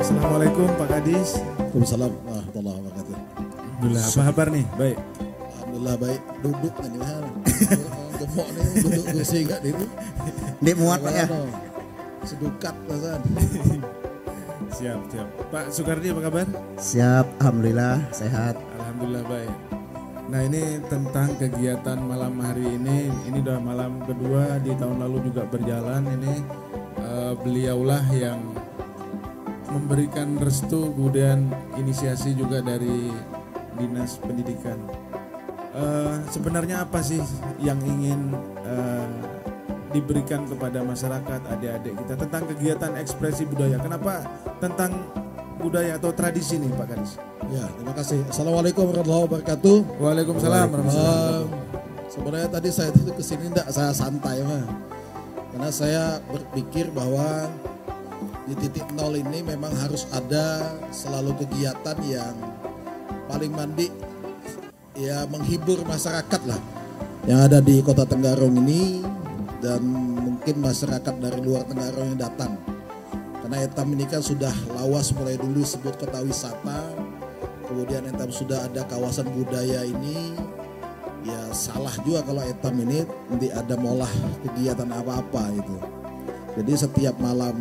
Assalamualaikum Pak Kadis. Waalaikumsalam warahmatullahi wabarakatuh. Alhamdulillah, apa kabar nih? Baik. Alhamdulillah baik. Duduk nih hal. Gemuk nih duduk kursi enggak itu. Ndek muat Pak ya. Sedukat pasan. Siap. Pak Sukardi apa kabar? Siap, alhamdulillah sehat. Alhamdulillah baik. Nah ini tentang kegiatan malam hari ini udah malam kedua, di tahun lalu juga berjalan. Ini beliaulah yang memberikan restu, kemudian inisiasi juga dari Dinas Pendidikan. Sebenarnya apa sih yang ingin diberikan kepada masyarakat, adik-adik kita tentang kegiatan ekspresi budaya? Kenapa tentang budaya atau tradisi nih Pak Kadis? Ya, terima kasih. Assalamualaikum warahmatullahi wabarakatuh. Waalaikumsalam warahmatullahi wabarakatuh. Sebenarnya tadi saya tuh kesini saya santai mah. Karena saya berpikir bahwa di titik nol ini memang harus ada selalu kegiatan yang paling mandi ya menghibur masyarakat lah yang ada di Kota Tenggarong ini dan mungkin masyarakat dari luar Tenggarong yang datang. Karena Etam ini kan sudah lawas mulai dulu disebut kota wisata, kemudian Etam sudah ada kawasan budaya ini. Ya salah juga kalau Etam ini nanti ada molah kegiatan apa-apa itu. Jadi setiap malam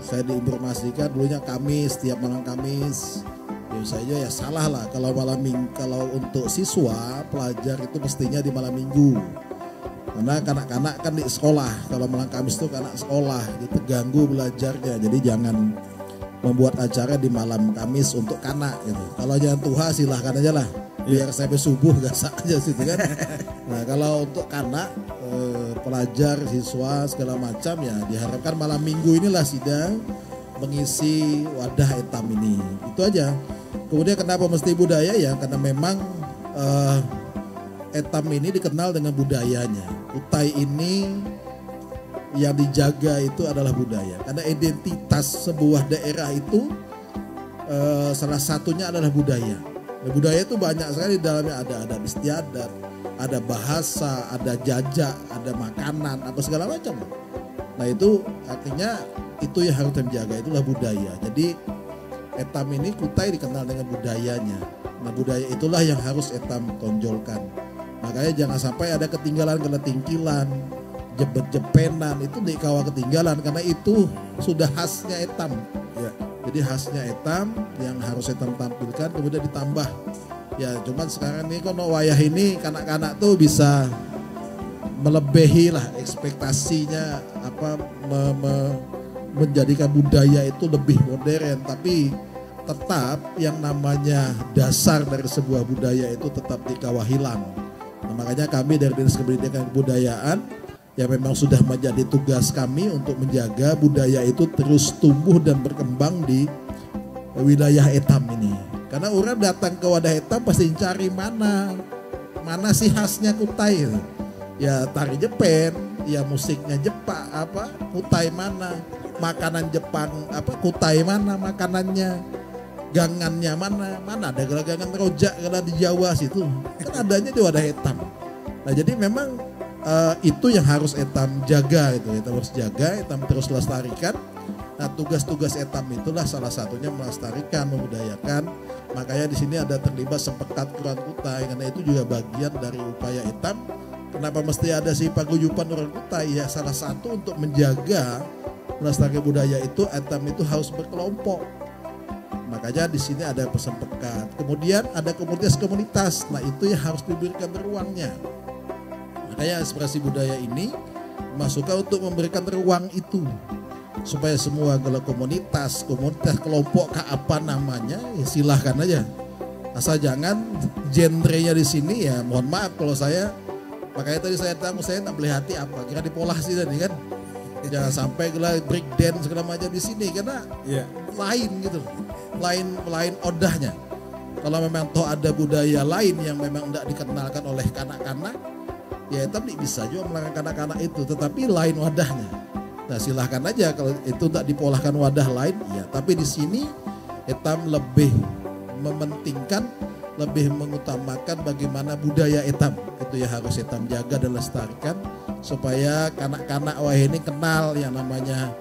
saya diinformasikan dulunya Kamis, setiap malam Kamis. Ya saja ya salah lah kalau kalau untuk siswa pelajar itu mestinya di malam Minggu. Karena kanak-kanak kan di sekolah, kalau malam Kamis itu anak sekolah, itu ganggu belajarnya. Jadi jangan membuat acara di malam Kamis untuk kanak gitu. Kalau jangan tuha silahkan aja lah, biar sampai subuh gasak aja situ kan. Nah kalau untuk kanak, pelajar, siswa segala macam ya diharapkan malam Minggu inilah sidang mengisi wadah Etam ini. Itu aja. Kemudian kenapa mesti budaya ya? Karena memang Etam ini dikenal dengan budayanya. Kutai ini yang dijaga itu adalah budaya. Karena identitas sebuah daerah itu salah satunya adalah budaya. Nah, budaya itu banyak sekali di dalamnya, ada adat istiadat, ada bahasa, ada jajak, ada makanan, apa segala macam. Nah itu artinya itu yang harus dijaga, itulah budaya. Jadi Etam ini Kutai dikenal dengan budayanya. Nah budaya itulah yang harus Etam tonjolkan. Makanya jangan sampai ada ketinggalan, jebet-jepenan itu dikawal ketinggalan karena itu sudah khasnya Etam. Ya, jadi khasnya Etam yang harus Etam tampilkan kemudian ditambah. Ya cuman sekarang ini kalau wayah ini kanak-kanak tuh bisa melebihi lah ekspektasinya menjadikan budaya itu lebih modern, tapi tetap yang namanya dasar dari sebuah budaya itu tetap dikawal hilang. Nah, makanya kami dari Dinas Pendidikan dan Kebudayaan yang memang sudah menjadi tugas kami untuk menjaga budaya itu terus tumbuh dan berkembang di wilayah Etam ini. Karena orang datang ke wadah Etam pasti cari mana sih khasnya Kutai. Ya tari Jepen, ya musiknya Jepang, Kutai mana, makanan Jepang, Kutai mana makanannya, gangannya mana ada gangan rojak kalau di Jawa situ kan adanya di wadah Etam. Nah jadi memang itu yang harus Etam jaga, itu Etam harus jaga, Etam terus lestarikan. Nah tugas-tugas Etam itulah salah satunya melestarikan, membudayakan. Makanya di sini ada terlibat sepekat Quran Kutai karena itu juga bagian dari upaya Etam. Kenapa mesti ada si paguyuban orang Kutai? Ya salah satu untuk menjaga melestarikan budaya itu Etam itu harus berkelompok. Makanya di sini ada pesempekat. Kemudian ada komunitas-komunitas. Nah itu yang harus diberikan ruangnya. Makanya ekspresi budaya ini masukkan untuk memberikan ruang itu supaya semua kalau komunitas kelompok apa namanya ya silahkan aja. Asal jangan genrenya di sini ya mohon maaf kalau saya. Makanya tadi saya tak beli hati apa kira dipolah sih tadi kan. Jangan sampai gelar break dance segala macam di sini karena lain gitu. Lain odahnya. Kalau memang toh ada budaya lain yang memang tidak dikenalkan oleh kanak-kanak, ya tapi bisa juga melarang kanak-kanak itu, tetapi lain wadahnya. Nah silahkan aja kalau itu tidak dipolahkan wadah lain, ya. Tapi di sini Etam lebih mementingkan, lebih mengutamakan bagaimana budaya Etam itu yang harus Etam jaga dan lestarikan supaya kanak-kanak wah ini kenal yang namanya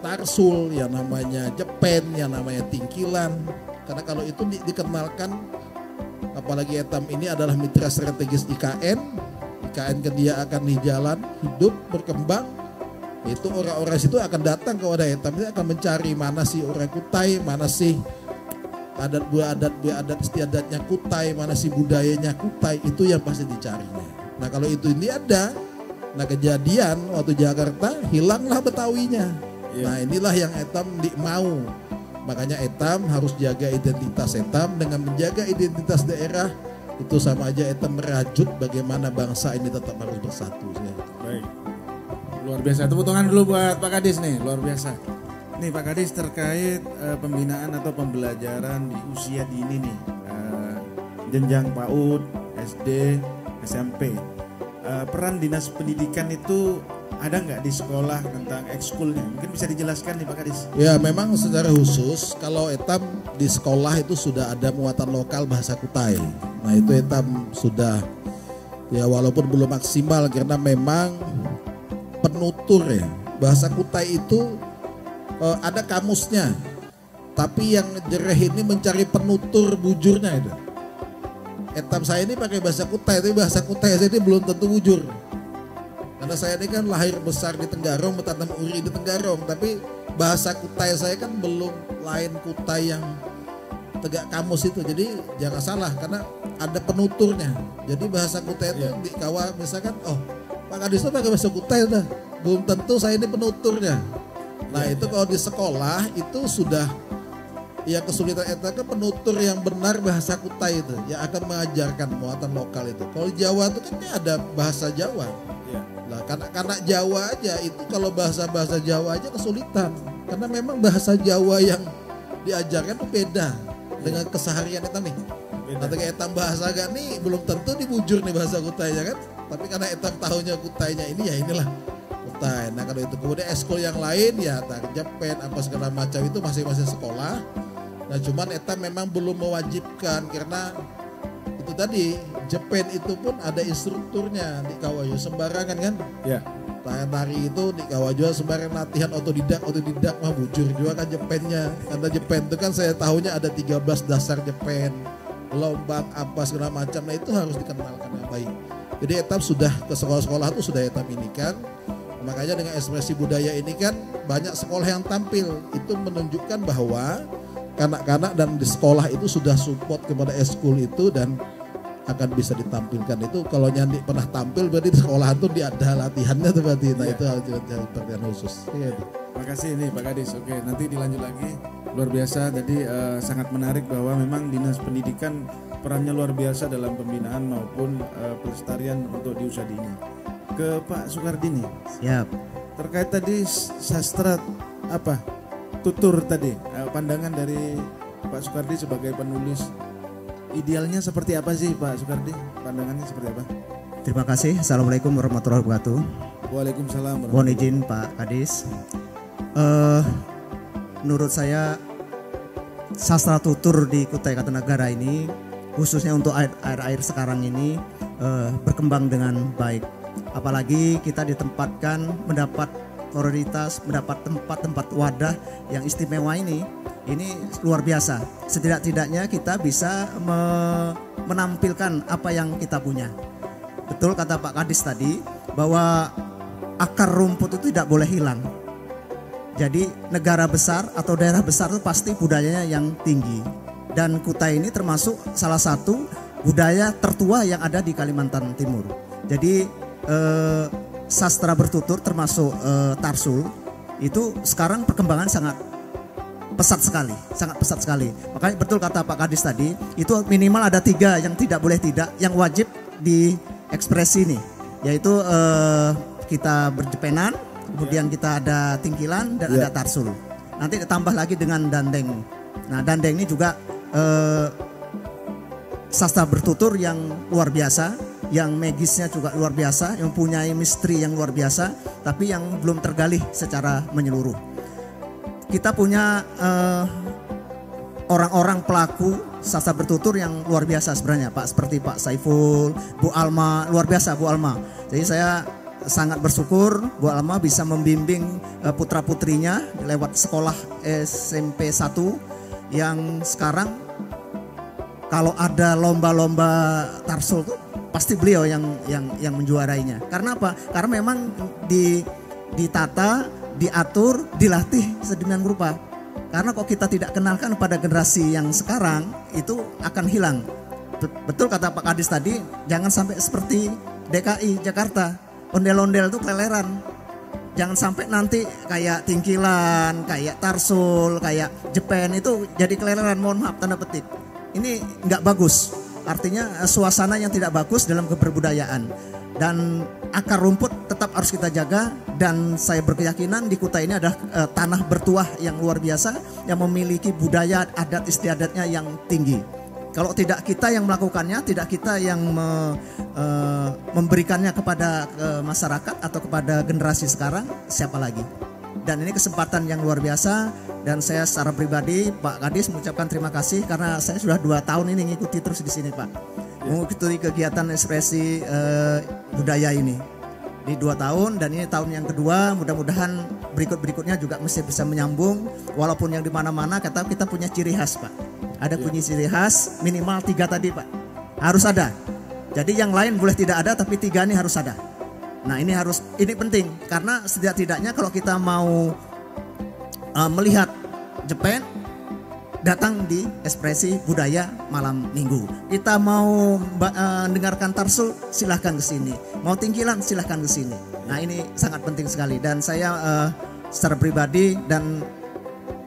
tarsul, yang namanya jepen, yang namanya tingkilan. Karena kalau itu dikenalkan, apalagi Etam ini adalah mitra strategis IKN kan dia akan di jalan hidup berkembang, itu orang-orang situ akan datang ke wadah Etam, dia akan mencari mana sih orang Kutai, mana sih adat istiadatnya Kutai, mana sih budayanya Kutai, itu yang pasti dicarinya. Nah kalau itu ini ada, nah kejadian waktu Jakarta hilanglah Betawinya. Nah inilah yang Etam mau. Makanya Etam harus jaga identitas Etam dengan menjaga identitas daerah. Itu sama aja Etam merajut bagaimana bangsa ini tetap harus bersatu. Baik, luar biasa. Tepuk tangan dulu buat Pak Kadis nih, luar biasa. Nih Pak Kadis terkait pembinaan atau pembelajaran di usia dini nih, jenjang PAUD, SD, SMP. Peran dinas pendidikan itu ada nggak di sekolah tentang ekskulnya? Mungkin bisa dijelaskan nih Pak Kadis. Ya memang secara khusus kalau Etam di sekolah itu sudah ada muatan lokal bahasa Kutai. Nah itu Etam sudah, ya walaupun belum maksimal karena memang penutur ya. Bahasa Kutai itu ada kamusnya. Tapi yang jereh ini mencari penutur bujurnya itu. Etam saya ini pakai bahasa Kutai, tapi bahasa Kutai saya ini belum tentu bujur. Karena saya ini kan lahir besar di Tenggarong, bertanam uri di Tenggarong, tapi bahasa Kutai saya kan belum lain Kutai yang tegak kamus itu. Jadi jangan salah karena ada penuturnya. Jadi bahasa Kutai itu di kawah misalkan, oh Pak Kadis itu pakai bahasa Kutai udah, belum tentu saya ini penuturnya. Nah itu kalau di sekolah itu sudah, ya kesulitan itu kan penutur yang benar bahasa Kutai itu yang akan mengajarkan muatan lokal itu. Kalau Jawa itu kan ada bahasa Jawa. Nah, karena Jawa aja itu kalau bahasa Jawa aja kesulitan. Karena memang bahasa Jawa yang diajarkan itu beda dengan keseharian Etam nih. Nanti kayak Etam bahasa gak nih belum tentu dibujur nih bahasa Kutainya kan. Tapi karena Etam tahunya Kutainya ini ya inilah Kutai. Nah kalau itu kemudian eskul yang lain ya Jepen apa segala macam itu masing-masing sekolah. Nah cuman Etam memang belum mewajibkan karena itu tadi Jepen itu pun ada instrukturnya di Kawayu sembarangan kan? Ya. Tari itu di Kawayu sembarangan latihan otodidak mah bujur juga kan Jepennya. Karena Jepen itu kan saya tahunya ada 13 dasar Jepen, gelombang apa segala macam. Nah itu harus dikenalkan dengan baik. Jadi Etam sudah ke sekolah-sekolah itu sudah Etam ini kan. Makanya dengan ekspresi budaya ini kan banyak sekolah yang tampil. Itu menunjukkan bahwa kanak-kanak dan di sekolah itu sudah support kepada eskul itu dan akan bisa ditampilkan. Itu kalau Nyandi pernah tampil berarti di sekolah itu dia ada latihannya tuh berarti. Nah itu harus jadi perhatian khusus. Makasih nih Pak Kadis. Oke nanti dilanjut lagi. Luar biasa tadi sangat menarik bahwa memang dinas pendidikan perannya luar biasa dalam pembinaan maupun pelestarian untuk di usia dini. Ke Pak Sukardi nih. Siap. Terkait tadi sastra apa? Tutur tadi, pandangan dari Pak Sukardi sebagai penulis, idealnya seperti apa sih Pak Sukardi? Pandangannya seperti apa? Terima kasih. Assalamualaikum warahmatullahi wabarakatuh. Waalaikumsalam. Mohon izin Pak Kadis. Menurut saya sastra tutur di Kutai Kartanegara ini khususnya untuk air sekarang ini berkembang dengan baik. Apalagi kita ditempatkan mendapat prioritas, mendapat tempat-tempat wadah yang istimewa ini luar biasa. Setidak-tidaknya kita bisa menampilkan apa yang kita punya. Betul kata Pak Kadis tadi bahwa akar rumput itu tidak boleh hilang. Jadi negara besar atau daerah besar itu pasti budayanya yang tinggi. Dan Kutai ini termasuk salah satu budaya tertua yang ada di Kalimantan Timur. Jadi sastra bertutur termasuk tarsul itu sekarang perkembangan sangat pesat sekali. Makanya betul kata Pak Kadis tadi, itu minimal ada 3 yang tidak boleh tidak, yang wajib di ekspresi ini, yaitu kita berjepenan, kemudian kita ada tingkilan dan ada tarsul. Nanti ditambah lagi dengan dandeng. Nah dandeng ini juga sastra bertutur yang luar biasa, yang magisnya juga luar biasa, yang mempunyai misteri yang luar biasa, tapi yang belum tergali secara menyeluruh. Kita punya orang-orang pelaku sastra bertutur yang luar biasa sebenarnya Pak, seperti Pak Saiful, Bu Alma, luar biasa Bu Alma. Jadi saya sangat bersyukur Bu Alma bisa membimbing putra-putrinya lewat sekolah SMP 1 yang sekarang kalau ada lomba-lomba tarsul tuh pasti beliau yang menjuarainya. Karena apa? Karena memang ditata, diatur, dilatih sedemikian rupa. Karena kalau kita tidak kenalkan pada generasi yang sekarang itu akan hilang. Betul kata Pak Kadis tadi, jangan sampai seperti DKI Jakarta, ondel-ondel itu keleleran. Jangan sampai nanti kayak Tingkilan, kayak Tarsul, kayak Jepen itu jadi keleleran, mohon maaf tanda petik. Ini nggak bagus, artinya suasana yang tidak bagus dalam keberbudayaan. Dan akar rumput tetap harus kita jaga, dan saya berkeyakinan di Kutai ini adalah tanah bertuah yang luar biasa yang memiliki budaya adat istiadatnya yang tinggi. Kalau tidak kita yang melakukannya, tidak kita yang memberikannya kepada masyarakat atau kepada generasi sekarang, siapa lagi? Dan ini kesempatan yang luar biasa, dan saya secara pribadi Pak Kadis mengucapkan terima kasih karena saya sudah 2 tahun ini ngikuti terus di sini Pak. Mengikuti kegiatan ekspresi budaya ini di 2 tahun, dan ini tahun yang kedua. Mudah-mudahan berikutnya juga mesti bisa menyambung, walaupun yang di mana-mana kita punya ciri khas Pak. Ada punya ciri khas minimal 3 tadi Pak, harus ada. Jadi yang lain boleh tidak ada, tapi 3 ini harus ada. Nah ini penting karena setidak-tidaknya kalau kita mau melihat Jepen, datang di ekspresi budaya malam minggu. Kita mau dengarkan tarsul, silahkan ke sini. Mau Tingkilan, silahkan ke sini. Nah ini sangat penting sekali, dan saya secara pribadi dan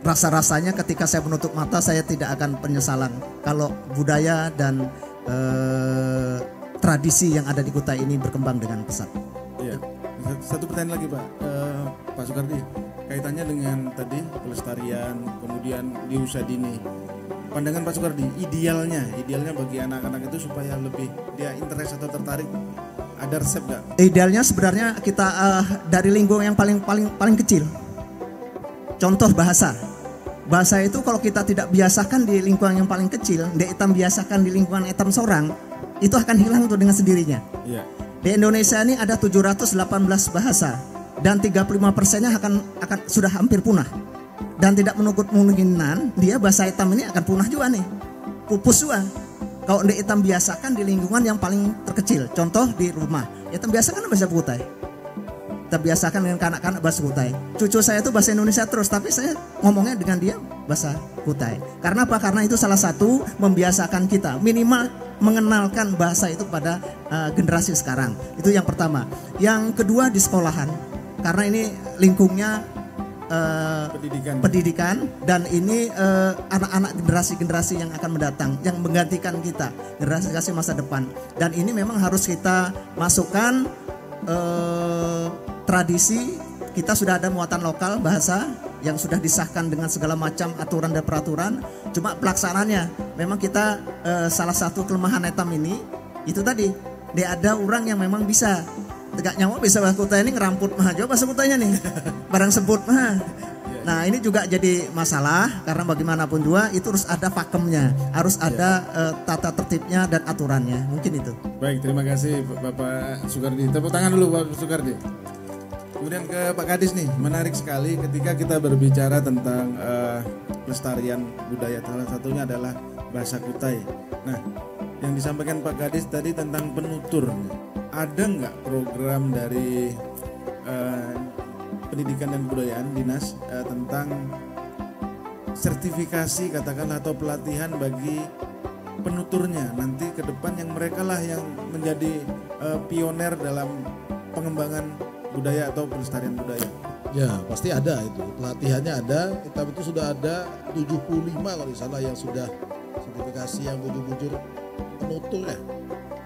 rasa-rasanya ketika saya menutup mata saya tidak akan penyesalan kalau budaya dan tradisi yang ada di Kutai ini berkembang dengan pesat. Iya. Satu pertanyaan lagi Pak Sukardi, kaitannya dengan tadi pelestarian, kemudian di usia dini. Pandangan Pak Sukardi, idealnya bagi anak-anak itu supaya lebih dia interest atau tertarik, ada resep nggak? Idealnya sebenarnya kita dari lingkungan yang paling kecil. Contoh bahasa itu kalau kita tidak biasakan di lingkungan yang paling kecil, etam biasakan di lingkungan etam seorang, itu akan hilang tuh dengan sendirinya. Iya. Di Indonesia ini ada 718 bahasa, dan 35%-nya akan sudah hampir punah. Dan tidak menutup kemungkinan dia bahasa etam ini akan punah juga nih, pupus juga. Kalau etam biasakan di lingkungan yang paling terkecil, contoh di rumah, etam biasakan bahasa Kutai. Kita biasakan dengan kanak-kanak bahasa Kutai. Cucu saya itu bahasa Indonesia terus, tapi saya ngomongnya dengan dia bahasa Kutai. Karena apa? Karena itu salah satu membiasakan kita, minimal mengenalkan bahasa itu pada generasi sekarang. Itu yang pertama. Yang kedua di sekolahan, karena ini lingkungnya pendidikan, dan ini anak-anak generasi yang akan mendatang, yang menggantikan kita, generasi masa depan. Dan ini memang harus kita masukkan tradisi. Kita sudah ada muatan lokal bahasa yang sudah disahkan dengan segala macam aturan dan peraturan. Cuma pelaksanaannya memang kita salah satu kelemahan etam ini itu tadi, dia ada orang yang memang bisa tegak nyawa bisa bahasa Kutai ini ngeramput mah aja bahasa Kutainya nih barang sebut mah. Nah ini juga jadi masalah karena bagaimanapun juga itu harus ada pakemnya, harus ada tata tertibnya dan aturannya. Mungkin itu. Baik, terima kasih Bapak Sukardi. Tepuk tangan dulu Bapak Sukardi. Kemudian ke Pak Kadis nih, menarik sekali ketika kita berbicara tentang pelestarian budaya, salah satunya adalah bahasa Kutai. Nah, yang disampaikan Pak Kadis tadi tentang penutur, ada nggak program dari pendidikan dan kebudayaan dinas tentang sertifikasi katakanlah atau pelatihan bagi penuturnya nanti ke depan, yang mereka lah yang menjadi pioner dalam pengembangan budaya atau pelestarian budaya? Ya pasti ada itu, pelatihannya ada. Kita itu sudah ada 75 kalau di sana yang sudah sertifikasi yang bujur-bujur penutur ya.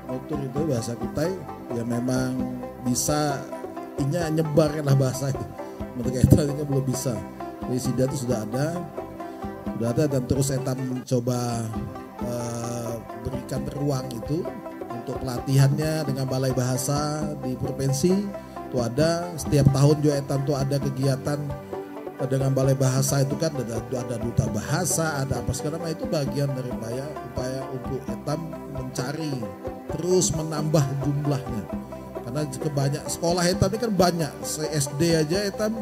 Penutur itu bahasa Kutai ya memang bisa nyebarkanlah bahasa itu. Mereka itu belum bisa. Jadi SIDA itu sudah ada dan terus etam mencoba berikan ruang itu untuk pelatihannya dengan balai bahasa di provinsi. Itu ada setiap tahun juga etam tuh ada kegiatan dengan balai bahasa itu kan ada duta bahasa, ada apa segala macam, itu bagian dari upaya untuk etam mencari terus menambah jumlahnya. Karena kebanyak sekolah etam ini kan banyak, SD aja etam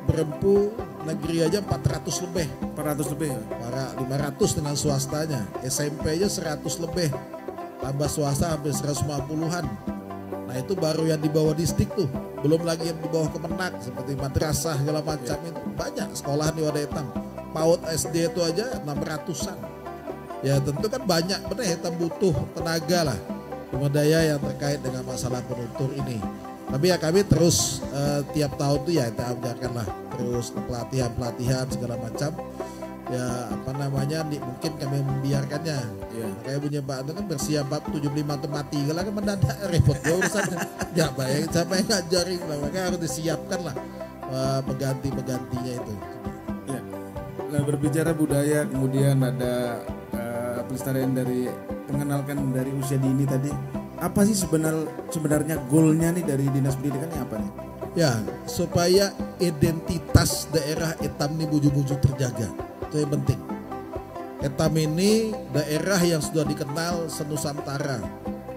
berempu negeri aja 400 lebih. 400 lebih ya? Para 500 dengan swastanya, SMP aja 100 lebih. Tambah swasta hampir 150-an. Nah itu baru yang di bawah distrik tuh. Belum lagi yang di bawah Kemenak seperti madrasah segala macam itu. Banyak sekolahan di Wadah Etam. PAUD SD itu aja 600-an. Ya tentu kan banyak benar Etam butuh tenaga lah. Sumber daya yang terkait dengan masalah penutur ini. Tapi ya kami terus tiap tahun tuh ya kita ajarkanlah terus pelatihan segala macam. Ya apa namanya mungkin kami membiarkannya. Iya. Kayak punya Pak itu kan bersiap 75 tuh mati kalau kan mendadak repot ya urusan. Ya bayang siapa yang ngajarin lah, makanya harus disiapkan lah penggantinya itu. Ya. Nah, berbicara budaya kemudian ada pelestarian dari mengenalkan dari usia dini tadi. Apa sih sebenarnya goalnya nih dari Dinas Pendidikan ini apa nih? Ya supaya identitas daerah Etam ini buju-buju terjaga. Itu yang penting. Etam ini daerah yang sudah dikenal senusantara.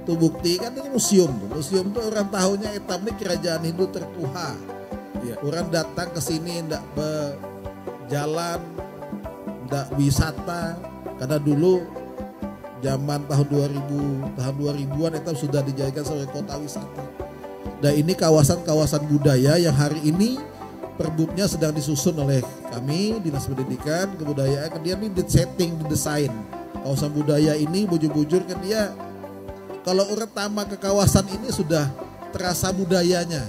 Itu bukti kan ini museum. Museum itu orang tahunya Etam ini kerajaan Hindu tertua. Ya. Orang datang ke sini ndak berjalan, ndak wisata. Karena dulu zaman tahun 2000-an Etam sudah dijadikan sebagai kota wisata. Dan ini kawasan-kawasan budaya yang hari ini perbubnya sedang disusun oleh kami Dinas Pendidikan Kebudayaan. Dia ini setting, didesain kawasan budaya ini bujur-bujur kan dia. Kalau orang pertama ke kawasan ini sudah terasa budayanya,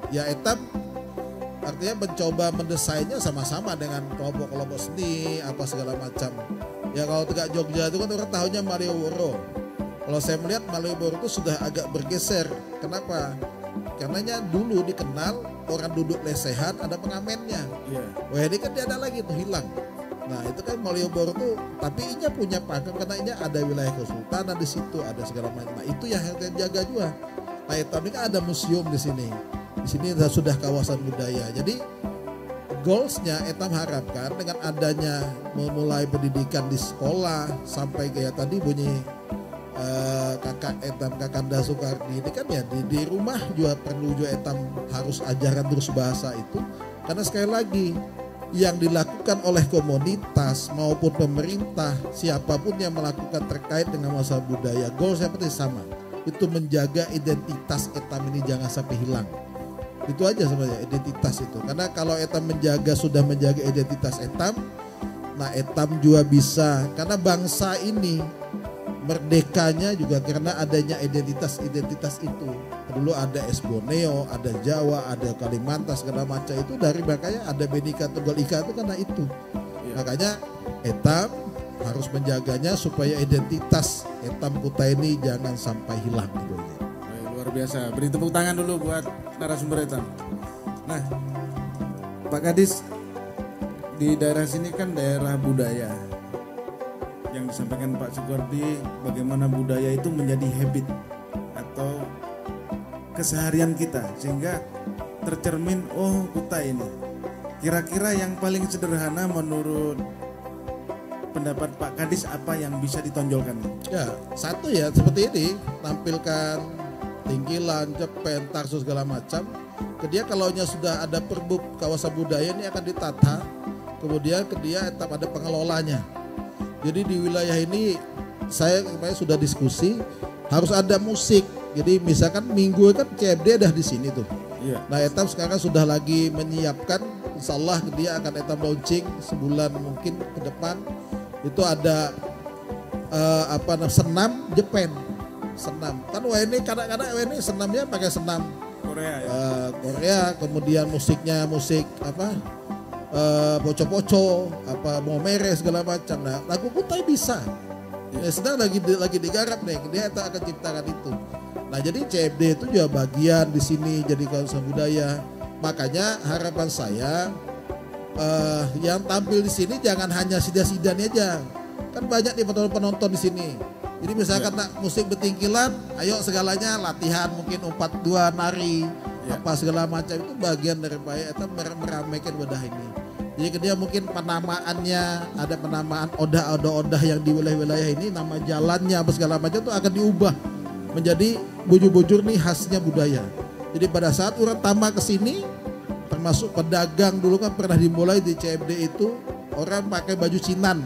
Ya Etam artinya mencoba mendesainnya sama-sama dengan kelompok-kelompok seni apa segala macam. Ya kalau Tegak Jogja itu kan orang tahunya Malioboro. Kalau saya melihat Malioboro itu sudah agak bergeser. Kenapa? Karenanya dulu dikenal orang duduk lesehan ada pengamennya. Iya. Wah ini kan dia ada lagi tuh hilang. Nah itu kan Malioboro tuh, tapi inya punya pakem karena inya ada wilayah kesultanan di situ, ada segala macam. Nah itu yang harus dijaga juga. Nah tapi kan ada museum di sini. Di sini sudah kawasan budaya. Jadi goalsnya Etam harapkan dengan adanya memulai pendidikan di sekolah sampai kayak tadi bunyi kakak Etam Kakanda Soekardi ini kan ya di rumah juga perlu juga Etam harus ajaran terus bahasa itu, karena sekali lagi yang dilakukan oleh komunitas maupun pemerintah siapapun yang melakukan terkait dengan masalah budaya, goalsnya pasti sama, itu menjaga identitas Etam ini jangan sampai hilang. Itu aja sebenarnya identitas itu. Karena kalau Etam sudah menjaga identitas Etam, nah Etam juga bisa, karena bangsa ini merdekanya juga karena adanya identitas itu. Dulu ada es Borneo, ada Jawa, ada Kalimantan segala macam itu dari makanya ada Bhinneka Tunggal Ika itu karena itu. Ya. Makanya Etam harus menjaganya supaya identitas Etam Kuta ini jangan sampai hilang gitu. Luar biasa. Beri tepuk tangan dulu buat narasumber Etam. Nah, Pak Kadis, di daerah sini kan daerah budaya. Yang disampaikan Pak Soekardi, bagaimana budaya itu menjadi habit atau keseharian kita sehingga tercermin Kuta ini. Kira-kira yang paling sederhana menurut pendapat Pak Kadis apa yang bisa ditonjolkan? Ya, satu ya seperti ini, tampilkan Tinggilan, Jepen, Tarsus segala macam. Dia kalau sudah ada perbub kawasan budaya ini akan ditata, kemudian dia tetap ada pengelolanya. Jadi di wilayah ini saya sudah diskusi harus ada musik. Jadi misalkan minggu kan CFD ada di sini tuh. Iya. Nah Etam sekarang sudah lagi menyiapkan, insya Allah dia akan Etam launching sebulan mungkin ke depan. Itu ada senam Jepen. Senam kan ini kadang-kadang ini senamnya pakai senam Korea ya? Korea, kemudian musiknya musik poco-poco momere segala macam. Nah lagu Kutai bisa ya, sedang lagi digarap nih, dia akan ciptakan itu. Nah jadi CFD itu juga bagian di sini jadi kawasan budaya. Makanya harapan saya yang tampil di sini jangan hanya sidan-sidan aja, kan banyak nih penonton di sini. Jadi misalkan nak musik bertingkilan, ayo segalanya latihan mungkin 4-2 nari. apa segala macam itu bagian dari upaya eta meramaikan wadah ini. Jadi dia mungkin penamaannya ada penamaan odah yang di wilayah-wilayah ini, nama jalannya apa segala macam itu akan diubah menjadi bujur-bujur nih khasnya budaya. Jadi pada saat orang tama ke sini, termasuk pedagang dulu kan pernah dimulai di CFD itu orang pakai baju cinan.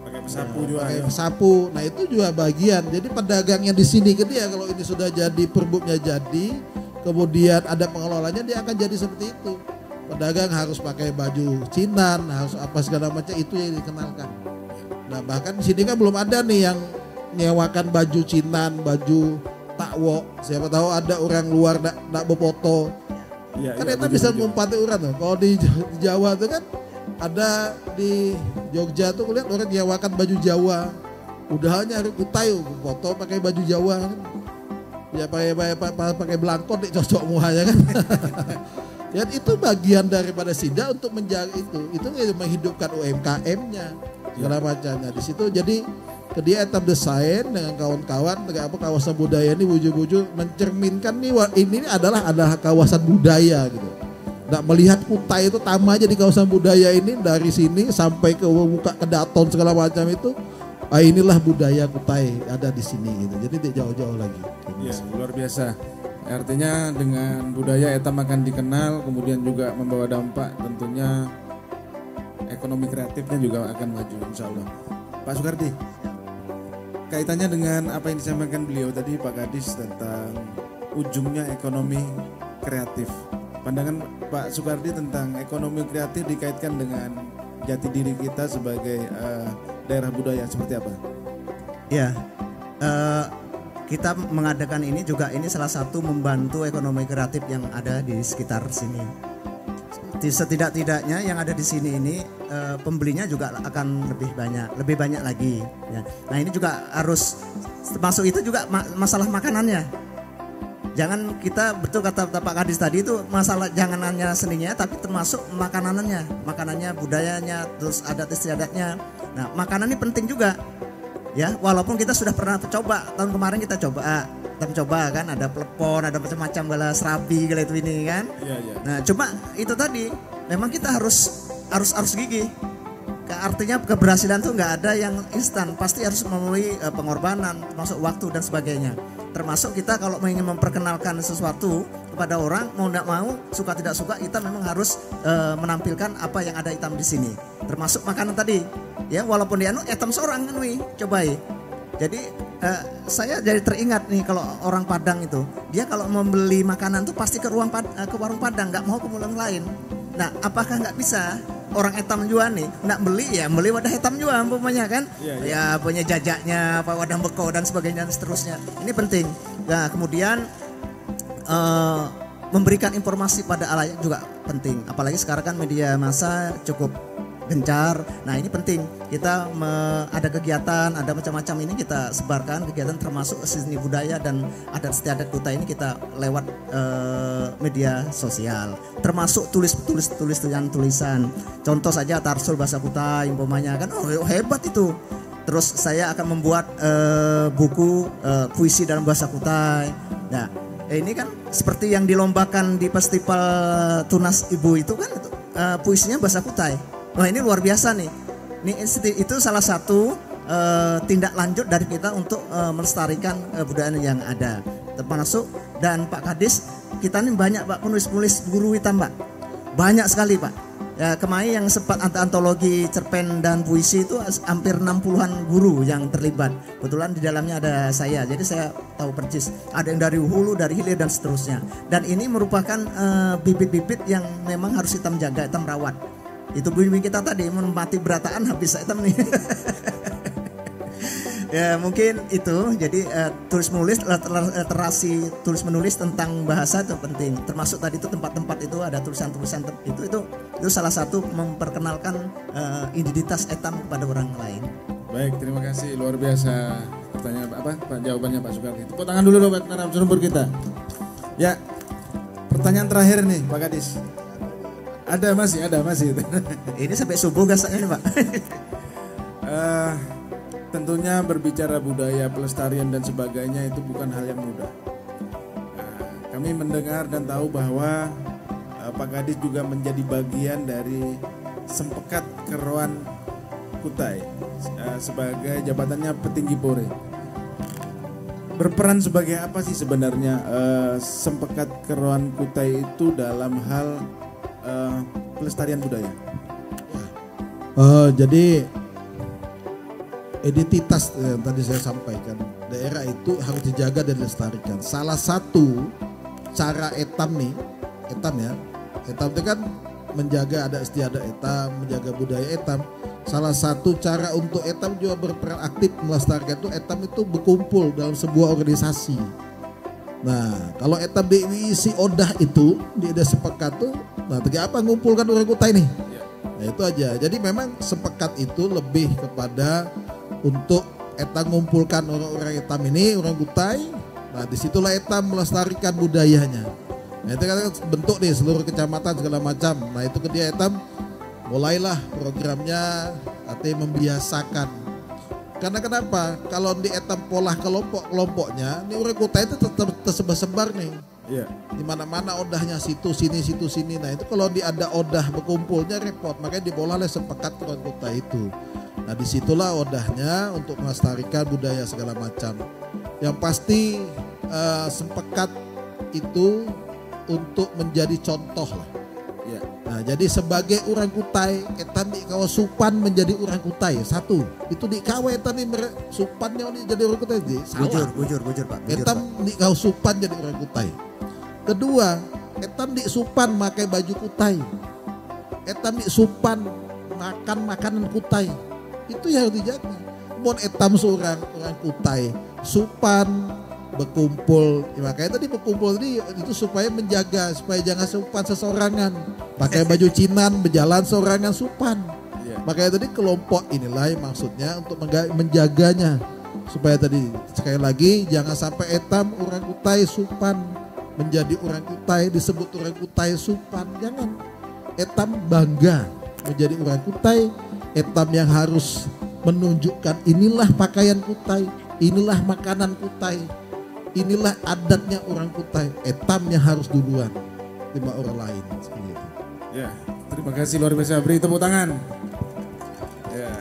Pakai pesapu juga. Pakai pesapu. Nah itu juga bagian. Jadi pedagang yang di sini ke dia kalau ini sudah jadi perbuknya jadi, kemudian ada pengelolanya dia akan jadi seperti itu. Pedagang harus pakai baju cinan, harus apa segala macam itu yang dikenalkan. Nah bahkan di sini kan belum ada nih yang nyewakan baju cinan, baju takwo. Siapa tahu ada orang luar nak berfoto. Ya, Kan itu bisa ngumpati orang tuh. Kalau di Jawa tuh kan ada di Jogja tuh kulihat orang nyewakan baju Jawa. Udah nyari kutai foto pakai baju Jawa kan. Ya pakai belangkon cocok muhanya kan. Ya itu bagian daripada SIDA untuk menjaga itu menghidupkan UMKM-nya segala macamnya di situ. Jadi dia etap desain dengan kawan-kawan kawasan budaya ini wujud-wujud mencerminkan nih ini adalah kawasan budaya gitu. Nggak melihat Kutai itu tama aja di kawasan budaya ini dari sini sampai ke buka ke Daton segala macam itu. Inilah budaya Kutai ada di sini gitu. Jadi tidak jauh-jauh lagi. Ya, luar biasa. Artinya dengan budaya etam akan dikenal, kemudian juga membawa dampak tentunya ekonomi kreatifnya juga akan maju insya Allah. Pak Sukardi, kaitannya dengan apa yang disampaikan beliau tadi Pak Kadis tentang ujungnya ekonomi kreatif. Pandangan Pak Sukardi tentang ekonomi kreatif dikaitkan dengan jati diri kita sebagai daerah budaya seperti apa? Ya, kita mengadakan ini juga ini salah satu membantu ekonomi kreatif yang ada di sekitar sini. Setidak-tidaknya yang ada di sini ini pembelinya juga akan lebih banyak lagi. Ya. Nah ini juga harus termasuk itu juga masalah makanannya. Jangan kita betul kata Pak Kadis tadi itu masalah jangan hanya seninya tapi termasuk makanannya, budayanya, terus adat istiadatnya. Nah makanan ini penting juga. Ya, walaupun kita sudah pernah coba tahun kemarin kita coba kan ada plepon, ada macam-macam bala serabi gala itu ini kan. Iya, iya. Nah, cuma itu tadi memang kita harus gigih. Artinya keberhasilan tuh nggak ada yang instan, pasti harus melalui pengorbanan, termasuk waktu dan sebagainya. Termasuk kita kalau ingin memperkenalkan sesuatu kepada orang mau tidak mau, suka tidak suka kita memang harus menampilkan apa yang ada hitam di sini. Termasuk makanan tadi. Ya walaupun dia etam seorang kan cobai. Jadi saya jadi teringat nih kalau orang Padang itu dia kalau membeli makanan tuh pasti ke warung Padang, nggak mau ke warung lain. Nah apakah nggak bisa orang etam juga nih nggak beli wadah etam juga umpamanya kan? Ya punya jajaknya, apa wadah beko dan sebagainya dan seterusnya. Ini penting. Nah kemudian memberikan informasi pada halayak juga penting. Apalagi sekarang kan media massa cukup gencar. Nah ini penting kita ada kegiatan, ada macam-macam ini kita sebarkan kegiatan termasuk seni budaya dan adat istiadat Kutai ini kita lewat media sosial. Termasuk tulisan. Contoh saja Tarsul Bahasa Kutai umpamanya kan hebat itu. Terus saya akan membuat buku puisi dalam bahasa Kutai. Nah ini kan seperti yang dilombakan di festival Tunas Ibu itu kan puisinya bahasa Kutai. Wah ini luar biasa nih. Itu salah satu tindak lanjut dari kita untuk melestarikan budaya yang ada. Termasuk dan Pak Kadis kita ini banyak Pak penulis guru hitam Pak. Banyak sekali Pak. Ya, kemarin yang sempat antologi cerpen dan puisi itu hampir 60-an guru yang terlibat. Kebetulan di dalamnya ada saya. Jadi saya tahu persis. Ada yang dari hulu, dari hilir dan seterusnya. Dan ini merupakan bibit-bibit yang memang harus kita jaga, kita merawat. Itu bumi kita tadi menempati berataan habis hitam nih. Ya mungkin itu. Jadi tulis menulis literasi tulis menulis tentang bahasa itu penting. Termasuk tadi itu tempat-tempat itu ada tulisan-tulisan itu salah satu memperkenalkan identitas etam kepada orang lain. Baik, terima kasih luar biasa pertanyaan Pak jawabannya Pak Sukardi. Tepuk tangan dulu buat narasumber kita. Ya. Pertanyaan terakhir nih Pak Kadis. Ada masih. Ini sampai subuh gasaknya nih Pak. Tentunya berbicara budaya, pelestarian dan sebagainya itu bukan hal yang mudah. Kami Kami mendengar dan tahu bahwa Pak Kadis juga menjadi bagian dari Sempekat Keroan Kutai sebagai jabatannya petinggi Polri. Berperan sebagai apa sih sebenarnya Sempekat Keroan Kutai itu dalam hal pelestarian budaya? Jadi identitas yang tadi saya sampaikan, daerah itu harus dijaga dan dilestarikan. Salah satu cara etam itu kan menjaga adat istiadat etam, menjaga budaya etam. Salah satu cara untuk etam juga berperan aktif melestarikan itu etam itu berkumpul dalam sebuah organisasi. Nah, kalau etam diisi odah itu di desa Sepekat tuh, nah apa ngumpulkan orang Kutai nih? Nah, itu aja. Jadi memang Sepekat itu lebih kepada untuk etam mengumpulkan orang-orang etam ini, orang Kutai. Nah, disitulah etam melestarikan budayanya. Nah, itu kan bentuk nih seluruh kecamatan segala macam. Nah, itu dia etam mulailah programnya artinya membiasakan. Karena kenapa? Kalau di etam pola kelompok-kelompoknya, ini orang Kutai itu tetap tersebar-sebar nih. Iya. Di mana-mana odahnya situ sini. Nah, itu kalau ada odah berkumpulnya repot. Makanya dibola oleh Sepekat Keroan Kutai itu. Nah, disitulah odahnya untuk melestarikan budaya segala macam. Yang pasti Sepekat itu untuk menjadi contoh lah. Ya. Nah, jadi sebagai orang Kutai, etam di kawa supan menjadi orang Kutai. Satu, itu di kawa etam di supannya jadi orang Kutai. Salah. Bujur Pak. Etam di kawa supan jadi orang Kutai. Kedua, etam di supan pakai baju Kutai. Etam di supan makan makanan Kutai. Itu yang harus dijaga. Mon etam seorang orang Kutai, supan berkumpul. Ya, makanya tadi berkumpul tadi itu supaya menjaga, supaya jangan supan seseorangan. Pakai baju cinan berjalan seorangan supan. Makanya tadi kelompok inilah yang maksudnya untuk menjaganya. Supaya tadi sekali lagi jangan sampai etam orang Kutai supan menjadi orang Kutai, disebut orang Kutai supan. Jangan. Etam bangga menjadi orang Kutai. Etam yang harus menunjukkan inilah pakaian Kutai, inilah makanan Kutai, inilah adatnya orang Kutai. Etam yang harus duluan lima orang lain seperti itu. Ya, terima kasih luar biasa. Beri tepuk tangan. Ya,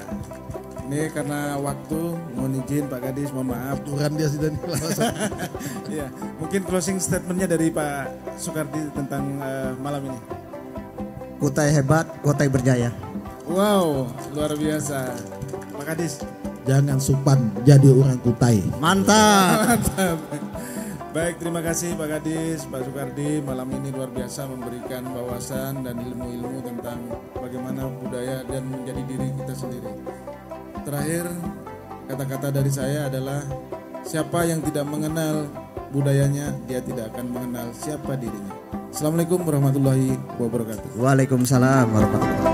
ini karena waktu, mohon izin Pak Kadis, mohon maaf. Aturan dia sudah Ya, mungkin closing statementnya dari Pak Soekardi tentang malam ini. Kutai hebat, Kutai berjaya. Wow, luar biasa. Pak Kadis. Jangan supan jadi orang Kutai. Mantap. Mantap. Baik, terima kasih Pak Kadis, Pak Soekardi. Malam ini luar biasa memberikan wawasan dan ilmu-ilmu tentang bagaimana budaya dan menjadi diri kita sendiri. Terakhir, kata-kata dari saya adalah siapa yang tidak mengenal budayanya, dia tidak akan mengenal siapa dirinya. Assalamualaikum warahmatullahi wabarakatuh. Waalaikumsalam warahmatullahi wabarakatuh.